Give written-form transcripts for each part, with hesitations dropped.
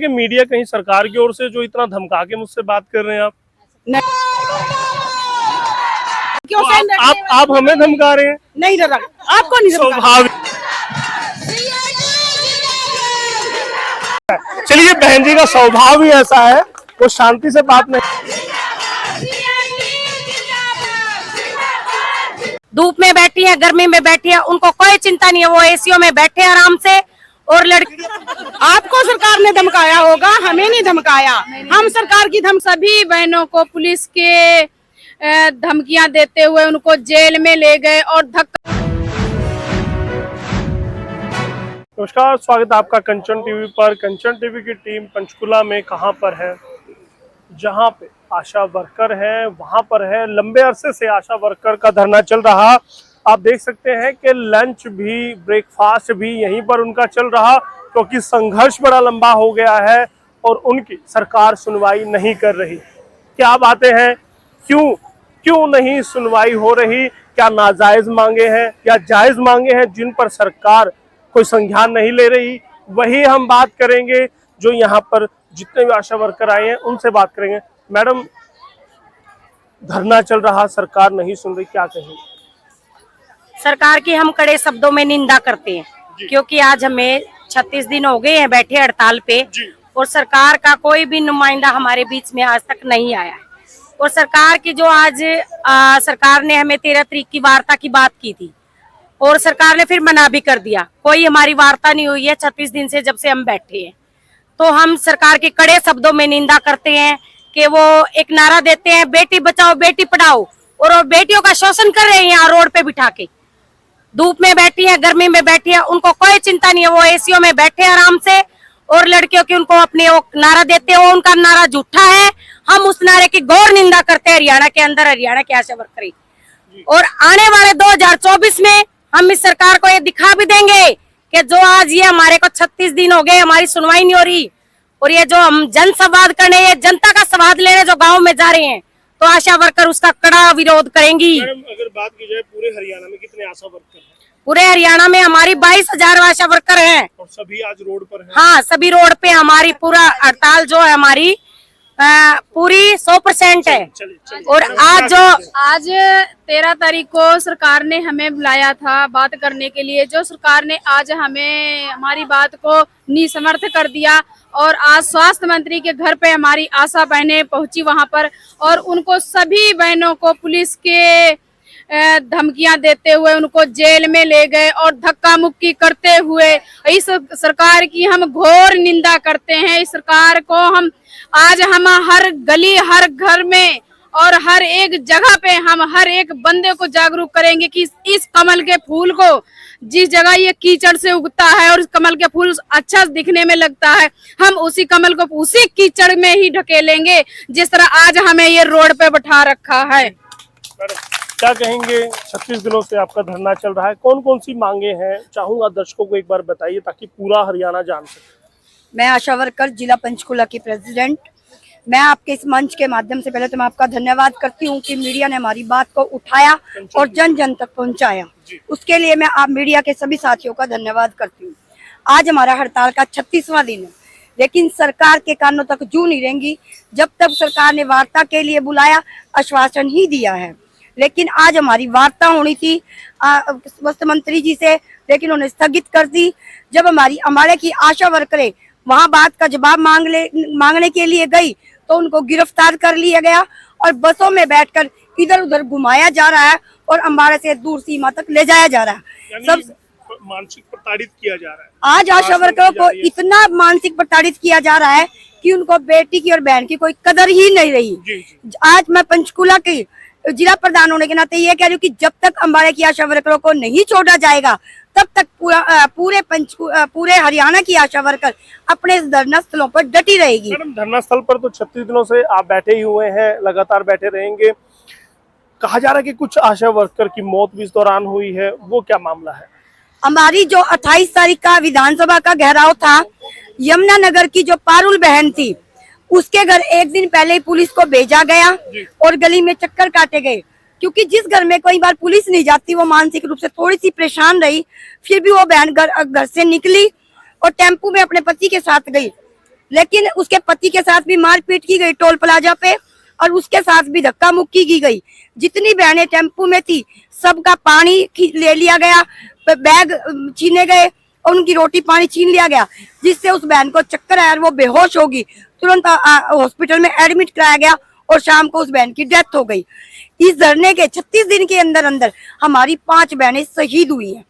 कि मीडिया कहीं सरकार की ओर से जो इतना धमका के मुझसे बात कर रहे हैं आप? क्यों तो आप हमें धमका रहे हैं? नहीं डरा, आपको नहीं धमका। स्वाभाविक। चलिए, बहन जी का स्वभाव ही ऐसा है, वो शांति से बात नहीं। धूप में बैठी है, गर्मी में बैठी है, उनको कोई चिंता नहीं है, वो एसीओ में बैठे आराम से। और लड़की आपको सरकार ने धमकाया होगा, हमें नहीं धमकाया। हम सरकार की सभी बहनों को पुलिस के धमकियां देते हुए उनको जेल में ले गए और धक्का। नमस्कार, स्वागत है आपका कंचन टीवी पर। कंचन टीवी की टीम पंचकुला में कहां पर है? जहां पे आशा वर्कर है वहां पर है। लंबे अरसे से आशा वर्कर का धरना चल रहा। आप देख सकते हैं कि लंच भी, ब्रेकफास्ट भी यहीं पर उनका चल रहा, क्योंकि संघर्ष बड़ा लंबा हो गया है और उनकी सरकार सुनवाई नहीं कर रही। क्या बातें हैं, क्यों नहीं सुनवाई हो रही? क्या नाजायज मांगे हैं या जायज मांगे हैं जिन पर सरकार कोई संज्ञान नहीं ले रही? वही हम बात करेंगे। जो यहाँ पर जितने भी आशा वर्कर आए हैं उनसे बात करेंगे। मैडम, धरना चल रहा, सरकार नहीं सुन रही, क्या कहेंगे? सरकार की हम कड़े शब्दों में निंदा करते हैं, क्योंकि आज हमें 36 दिन हो गए हैं बैठे हड़ताल पे और सरकार का कोई भी नुमाइंदा हमारे बीच में आज तक नहीं आया है। और सरकार की जो आज सरकार ने हमें 13 तारीख की वार्ता की बात की थी और सरकार ने फिर मना भी कर दिया। कोई हमारी वार्ता नहीं हुई है 36 दिन से, जब से हम बैठे हैं। तो हम सरकार के कड़े शब्दों में निंदा करते हैं कि वो एक नारा देते हैं, बेटी बचाओ बेटी पढ़ाओ, और वो बेटियों का शोषण कर रहे हैं यहाँ रोड पे बिठा के। धूप में बैठी है, गर्मी में बैठी है, उनको कोई चिंता नहीं है, वो एसीओ में बैठे आराम से। और लड़कियों की उनको अपने वो नारा देते हैं, वो उनका नारा झूठा है। हम उस नारे की घोर निंदा करते हैं हरियाणा के अंदर, हरियाणा के आशा वर्कर। और आने वाले 2024 में हम इस सरकार को ये दिखा भी देंगे कि जो आज ये हमारे को 36 दिन हो गए हमारी सुनवाई नहीं हो रही, और ये जो हम जन संवाद करने, ये जनता का संवाद लेने जो गाँव में जा रहे हैं, तो आशा वर्कर उसका कड़ा विरोध करेंगी। मैडम, अगर बात की जाए पूरे हरियाणा में कितने आशा वर्कर हैं? पूरे हरियाणा में हमारी 22,000 आशा वर्कर हैं और सभी आज रोड पर हैं? हाँ, सभी रोड पे। हमारी पूरा हड़ताल जो है हमारी पूरी 100% है। और आज 13 तारीख को सरकार ने हमें बुलाया था बात करने के लिए। जो सरकार ने आज हमें हमारी बात को निसमर्थ कर दिया और आज स्वास्थ्य मंत्री के घर पे हमारी आशा बहनें पहुंची वहां पर, और उनको सभी बहनों को पुलिस के धमकियां देते हुए उनको जेल में ले गए और धक्का मुक्की करते हुए। इस सरकार की हम घोर निंदा करते हैं। इस सरकार को हम हर गली, हर घर में और हर एक जगह पे हम हर एक बंदे को जागरूक करेंगे कि इस कमल के फूल को, जिस जगह ये कीचड़ से उगता है और इस कमल के फूल अच्छा दिखने में लगता है, हम उसी कमल को उसी कीचड़ में ही ढकेलेंगे जिस तरह आज हमें ये रोड पे बैठा रखा है। क्या कहेंगे? 36 दिनों से आपका धरना चल रहा है, कौन कौन सी मांगे हैं? चाहूंगा दर्शकों को एक बार बताइए ताकि पूरा हरियाणा जान सके। मैं आशा वर्कर जिला पंचकुला की प्रेसिडेंट। मैं आपके इस मंच के माध्यम से पहले तो मैं आपका धन्यवाद करती हूं कि मीडिया ने हमारी बात को उठाया और जन जन तक पहुंचाया। उसके लिए मैं आप मीडिया के सभी साथियों का धन्यवाद करती हूं। आज हमारा हड़ताल का 36वां दिन है, लेकिन सरकार के कानों तक जू नहीं रहेंगी जब तक सरकार ने वार्ता के लिए बुलाया, आश्वासन ही दिया है। लेकिन आज हमारी वार्ता होनी थी स्वास्थ्य मंत्री जी से, लेकिन उन्होंने स्थगित कर दी। जब हमारे की आशा वर्करें वहां बात का जवाब मांगने के लिए गई तो उनको गिरफ्तार कर लिया गया और बसों में बैठकर इधर उधर घुमाया जा रहा है और अम्बाड़े से दूर सीमा तक ले जाया जा रहा है। सब मानसिक प्रताड़ित किया जा रहा है। आज आशा वर्करों को इतना मानसिक प्रताड़ित किया जा रहा है कि उनको बेटी की और बहन की कोई कदर ही नहीं रही। आज मैं पंचकुला की जिला प्रधान होने के नाते ये कह रही हूँ कि जब तक अम्बाड़े की आशा वर्करों को नहीं छोड़ा जाएगा तब तक पूरे हरियाणा की आशा वर्कर अपने धरना स्थलों पर डटी रहेगी। मैडम, धरना स्थल पर तो 36 दिनों से आप बैठे ही हुए हैं, लगातार बैठे रहेंगे। कहा जा रहा है कि कुछ आशा वर्कर की मौत भी इस दौरान हुई है, वो क्या मामला है? हमारी जो 28 तारीख का विधानसभा का घेराव था, यमुनानगर की जो पारुल बहन थी उसके घर एक दिन पहले ही पुलिस को भेजा गया और गली में चक्कर काटे गए, क्योंकि जिस घर में कई बार पुलिस नहीं जाती वो मानसिक रूप से थोड़ी सी परेशान रही। फिर भी वो बहन घर से निकली और टेम्पू में अपने पति के साथ गई लेकिन उसके पति के साथ भी मारपीट की गई टोल प्लाजा पे, और उसके साथ भी धक्का मुक्की की गई। जितनी बहनें टेम्पू में थी सबका पानी ले लिया गया, बैग छीने गए और उनकी रोटी पानी छीन लिया गया, जिससे उस बहन को चक्कर आया और वो बेहोश होगी। तुरंत हॉस्पिटल में एडमिट कराया गया और शाम को उस बहन की डेथ हो गई। इस धरने के 36 दिन के अंदर अंदर हमारी 5 बहनें शहीद हुई हैं।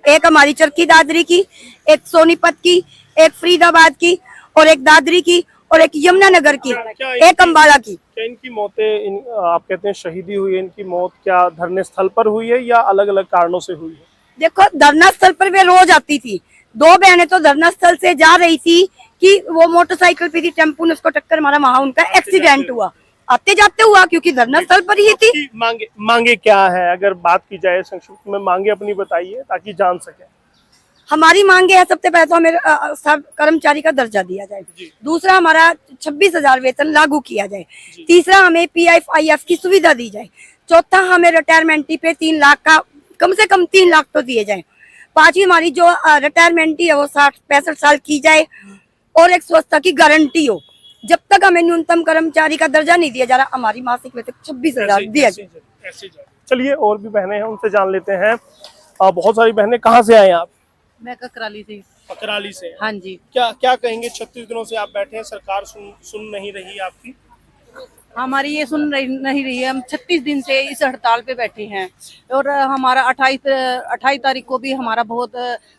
एक हमारी चरखी दादरी की, एक सोनीपत की, एक फरीदाबाद की और एक दादरी की और एक यमुनानगर की, एक अम्बाला की। क्या इनकी मौतें आप कहते हैं शहीदी हुई है, इनकी मौत क्या धरने स्थल पर हुई है या अलग अलग कारणों से हुई है? देखो, धरना स्थल पर वे रोज आती थी। 2 बहनें तो धरना स्थल से जा रही थी कि वो मोटरसाइकिल पे थी, टेम्पू ने उसको टक्कर मारा, वहां उनका एक्सीडेंट हुआ, आते जाते हुआ, क्योंकि धरना स्थल पर ही थी। मांगे क्या है, अगर बात की जाए संक्षिप्त में, मांगे अपनी बताइए ताकि जान सके। हमारी मांगे है, सबसे पहले तो हमें सब कर्मचारी का दर्जा दिया जाए। दूसरा, हमारा 26,000 वेतन लागू किया जाए। तीसरा, हमें PFIF की सुविधा दी जाए। चौथा, हमें रिटायरमेंट पे 3 लाख का कम से कम 3 लाख तो दिए जाए। पांचवी, हमारी जो रिटायरमेंट है वो 65 साल की जाए और एक स्वच्छता की गारंटी हो। जब तक हमें न्यूनतम कर्मचारी का दर्जा नहीं दिया जा रहा, हमारी मासिक वेतन 26,000 दिया जाए। चलिए, और भी बहनें हैं, उनसे जान लेते हैं। बहुत सारी बहनें, कहाँ से आए आप? मैं ककराली से। ककराली से। हाँ जी। क्या कहेंगे, 36 दिनों से आप बैठे हैं, सरकार सुन नहीं रही आपकी? हमारी ये नहीं रही है। हम 36 दिन से इस हड़ताल पे बैठे हैं और हमारा 28 तारीख को भी हमारा बहुत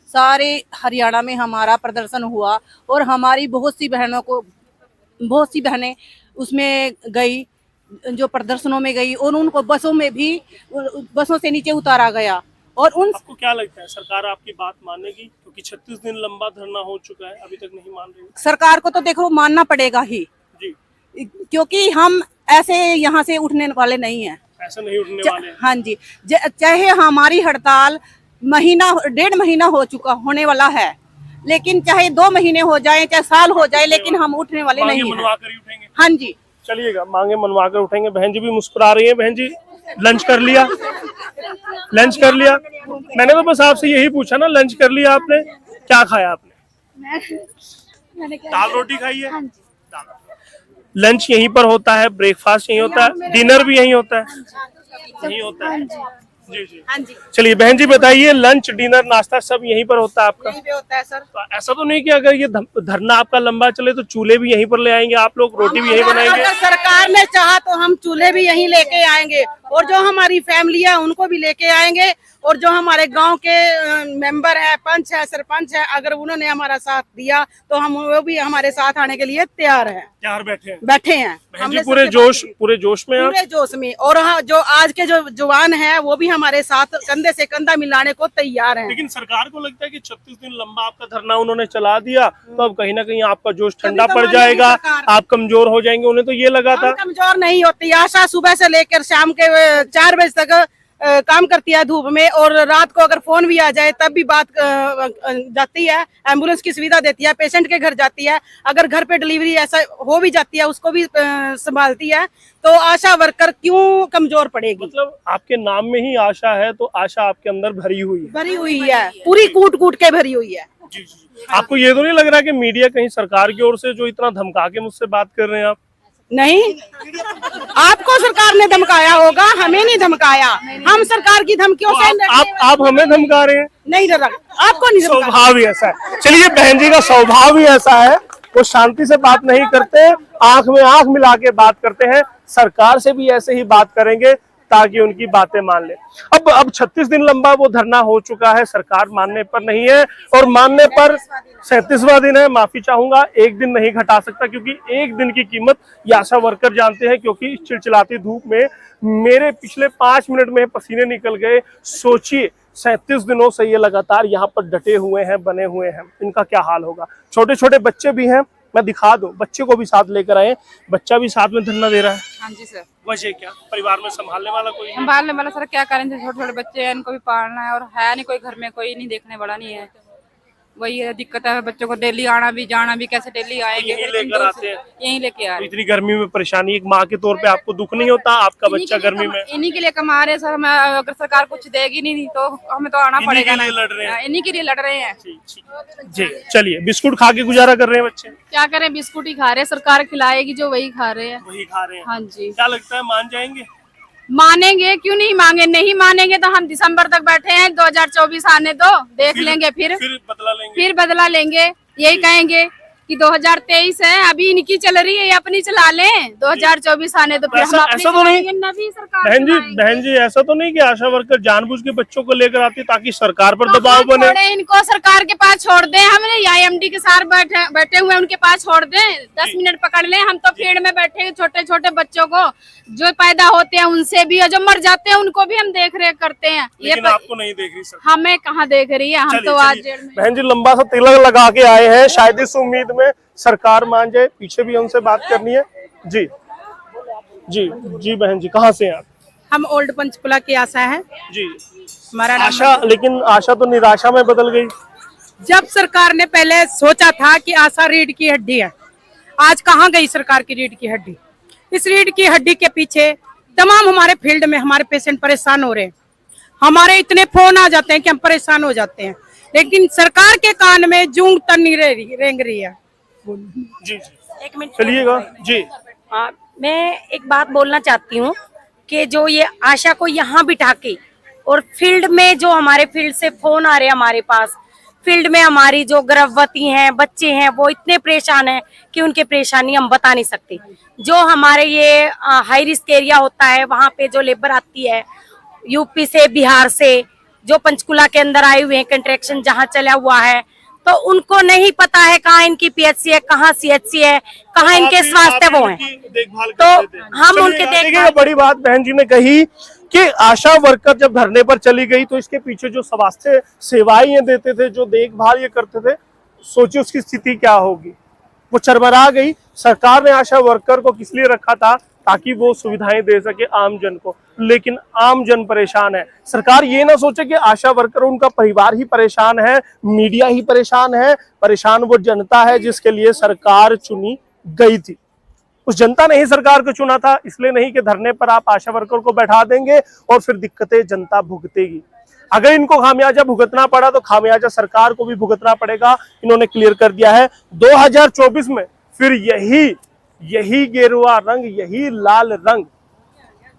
सारे हरियाणा में हमारा प्रदर्शन हुआ और हमारी बहुत सी बहनें उसमें गई, जो प्रदर्शनों में गई, और उनको बसों से नीचे उतारा गया। और आपको क्या लगता है, सरकार आपकी बात मानेगी? क्योंकि 36 दिन लंबा धरना हो चुका है, अभी तक नहीं मान रही। सरकार को तो देखो मानना पड़ेगा ही जी, क्योंकि हम ऐसे यहाँ से उठने वाले नहीं हैं। ऐसा नहीं उठने वाले हैं। हाँ जी, चाहे हमारी हड़ताल 1.5 महीना होने वाला है, लेकिन चाहे 2 महीने हो जाए, चाहे साल हो जाए, लेकिन हम उठने वाले नहीं हैं। मनवा कर ही उठेंगे। हाँ जी, चलिएगा, मांगे मनवा कर उठेंगे। बहन जी भी मुस्कुरा रही है। बहन जी, लंच कर लिया? लंच कर लिया? मैंने तो बस आपसे यही पूछा ना, लंच कर लिया आपने? क्या खाया आपने? दाल रोटी खाई है? लंच यहीं पर होता है, ब्रेकफास्ट यहीं होता है, डिनर भी यहीं होता है? यहीं होता है। जी जी। हाँ जी। चलिए बहन जी बताइए, लंच डिनर नाश्ता सब यहीं पर होता है आपका? यहीं पे होता है सर। तो ऐसा तो नहीं कि अगर ये धरना आपका लंबा चले तो चूल्हे भी यहीं पर ले आएंगे आप लोग, रोटी भी यहीं बनाएंगे? अगर सरकार ने चाहा तो हम चूल्हे भी यहीं लेके आएंगे और जो हमारी फैमिली है उनको भी लेके आएंगे, और जो हमारे गांव के मेंबर है, पंच है, सरपंच है, अगर उन्होंने हमारा साथ दिया तो हम वो भी हमारे साथ आने के लिए तैयार हैं। तैयार बैठे हैं। हमने पूरे जोश में पूरे जोश में। और हाँ, जो आज के जो जवान हैं वो भी हमारे साथ कंधे से कंधा मिलाने को तैयार हैं। लेकिन सरकार को लगता है कि 36 दिन लंबा आपका धरना उन्होंने चला दिया तो अब कहीं ना कहीं आपका जोश ठंडा पड़ जाएगा, आप कमजोर हो जाएंगे। उन्हें तो ये लगा था। कमजोर नहीं होती, आशा सुबह से लेकर शाम के 4 बजे तक काम करती है धूप में, और रात को अगर फोन भी आ जाए तब भी बात जाती है, एम्बुलेंस की सुविधा देती है, पेशेंट के घर जाती है, अगर घर पे डिलीवरी ऐसा हो भी जाती है उसको भी संभालती है। तो आशा वर्कर क्यों कमजोर पड़ेगी? मतलब आपके नाम में ही आशा है, तो आशा आपके अंदर भरी हुई है, पूरी कूट कूट के भरी हुई है। जी जी। आपको ये तो नहीं लग रहा कि मीडिया कहीं सरकार की ओर से जो इतना धमका के मुझसे बात कर रहे हैं आप? नहीं, आपको सरकार ने धमकाया होगा, हमें नहीं धमकाया। हम सरकार की धमकियों से आप हमें धमका रहे हैं? नहीं डरा, आपको नहीं। स्वभाव ही ऐसा है। चलिए, बहन जी का स्वभाव ही ऐसा है, वो शांति से बात नहीं करते, आंख में आंख मिला के बात करते हैं। सरकार से भी ऐसे ही बात करेंगे ताकि उनकी बातें मान ले। अब 36 दिन लंबा वो धरना हो चुका है, सरकार मानने पर नहीं है, और मानने पर 37वां दिन है। माफी चाहूंगा, एक दिन नहीं घटा सकता, क्योंकि एक दिन की कीमत ये आशा वर्कर जानते हैं। क्योंकि इस चिलचिलाती धूप में मेरे पिछले 5 मिनट में पसीने निकल गए। सोचिए, 37 दिनों से ये लगातार यहाँ पर डटे हुए हैं, बने हुए हैं, इनका क्या हाल होगा। छोटे छोटे बच्चे भी हैं, मैं दिखा दूं, बच्चे को भी साथ लेकर आए, बच्चा भी साथ में धरना दे रहा है। हाँ जी सर। वजह क्या? परिवार में संभालने वाला कोई है? संभालने वाला सर क्या करें, छोटे छोटे बच्चे हैं, इनको भी पालना है, और है नहीं कोई घर में, कोई नहीं देखने वाला नहीं है। वही है दिक्कत है, बच्चों को डेली आना भी जाना भी, कैसे डेली आएंगे, यहीं फिर लेकर आते हैं। यहीं लेके आ रहे हैं। इतनी गर्मी में परेशानी, एक माँ के तौर पे आपको दुख नहीं होता? आपका बच्चा गर्मी में इन्हीं के लिए कमा रहे हैं सर, अगर सरकार कुछ देगी नहीं तो हमें तो आना इन्हीं पड़ेगा के ना। लिए लड़ रहे हैं। इन्हीं के लिए लड़ रहे हैं। जी चलिए, बिस्कुट खा के गुजारा कर रहे हैं बच्चे? क्या करें, बिस्कुट ही खा रहे हैं, सरकार खिलाएगी जो वही खा रहे हैं। वही खा रहे हैं। हाँ जी। क्या लगता है मान जाएंगे? मानेंगे, क्यों नहीं मांगे, नहीं मानेंगे तो हम दिसंबर तक बैठे हैं, 2024 आने दो, देख लेंगे फिर बदला लेंगे। फिर बदला लेंगे। यही कहेंगे कि 2023 है, अभी इनकी चल रही है, ये अपनी चला लें, 2024 आने तो फिर हम अपनी ऐसा तो नहीं चलाएंगे, नवी सरकार बहन जी ऐसा तो नहीं कि आशा वर्कर जानबूझ के बच्चों को लेकर आती ताकि सरकार पर दबाव बने? छोड़े इनको, सरकार के पास छोड़ दें, हमने IMD के साथ बैठे हुए हैं, उनके पास छोड़ दें, 10 मिनट पकड़ लें। हम तो फील्ड में बैठे छोटे छोटे बच्चों को जो पैदा होते हैं उनसे भी, और जो मर जाते हैं उनको भी हम देख रेख करते हैं। लेकिन आपको नहीं देख रही सरकार। हमें कहाँ देख रही है, हम तो आज जेल में। बहन जी लंबा सा तिलक लगा के आए हैं, शायद इस उम्मीद में सरकार मान जाए। पीछे भी हमसे बात करनी है। जी जी जी बहन जी, कहाँ से हैं आप? हम ओल्ड पंचकुला की आशा है। जी हमारा नाम आशा, लेकिन आशा तो निराशा में बदल गई। जब सरकार ने पहले सोचा था कि आशा रीढ़ की हड्डी है, आज कहाँ गई सरकार की रीढ़ की हड्डी? इस रीढ़ की हड्डी के पीछे तमाम हमारे फील्ड में हमारे पेशेंट परेशान हो रहे हैं। हमारे इतने फोन आ जाते हैं कि हम परेशान हो जाते हैं, लेकिन सरकार के कान में जूं तक नहीं रेंग रही है। जी एक मिनट चलिएगा जी। मैं एक बात बोलना चाहती हूँ कि जो ये आशा को यहाँ बिठा के और फील्ड में जो हमारे फील्ड से फोन आ रहे हैं हमारे पास, फील्ड में हमारी जो गर्भवती हैं, बच्चे हैं, वो इतने परेशान हैं कि उनकी परेशानी हम बता नहीं सकते। जो हमारे ये हाई रिस्क एरिया होता है, वहाँ पे जो लेबर आती है यूपी से, बिहार से, जो पंचकुला के अंदर आए हुए हैं, कंट्रैक्शन जहाँ चला हुआ है, तो उनको नहीं पता है कहाँ इनकी PHC है, कहाँ CHC है, कहाँ इनके स्वास्थ्य वो हैं। तो हम उनके देखिए, बड़ी बात बहन जी ने कही कि आशा वर्कर जब धरने पर चली गई तो इसके पीछे जो स्वास्थ्य सेवाएं ये देते थे, जो देखभाल ये करते थे, सोचिए उसकी स्थिति क्या होगी। वो चरमरा गई। सरकार ने आशा वर्कर को किस लिए रखा था? ताकि वो सुविधाएं दे सके आम जन को, लेकिन आम जन परेशान है। सरकार ये ना सोचे कि आशा वर्कर, उनका परिवार ही परेशान है, मीडिया ही परेशान है, परेशान वो जनता है जिसके लिए सरकार चुनी गई थी। उस जनता ने ही सरकार को चुना था, इसलिए नहीं कि धरने पर आप आशा वर्कर को बैठा देंगे और फिर दिक्कतें जनता भुगतेगी। अगर इनको खामियाजा भुगतना पड़ा तो खामियाजा सरकार को भी भुगतना पड़ेगा। इन्होंने क्लियर कर दिया है। 2024 में फिर यही गेरुआ रंग, यही लाल रंग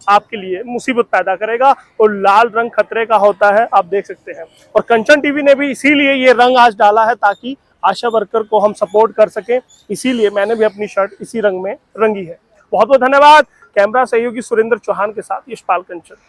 आपके लिए मुसीबत पैदा करेगा, और लाल रंग खतरे का होता है, आप देख सकते हैं। और कंचन टीवी ने भी इसीलिए ये रंग आज डाला है ताकि आशा वर्कर को हम सपोर्ट कर सकें। इसीलिए मैंने भी अपनी शर्ट इसी रंग में रंगी है। बहुत बहुत धन्यवाद। कैमरा सहयोगी सुरेंद्र चौहान के साथ यशपाल कंचन।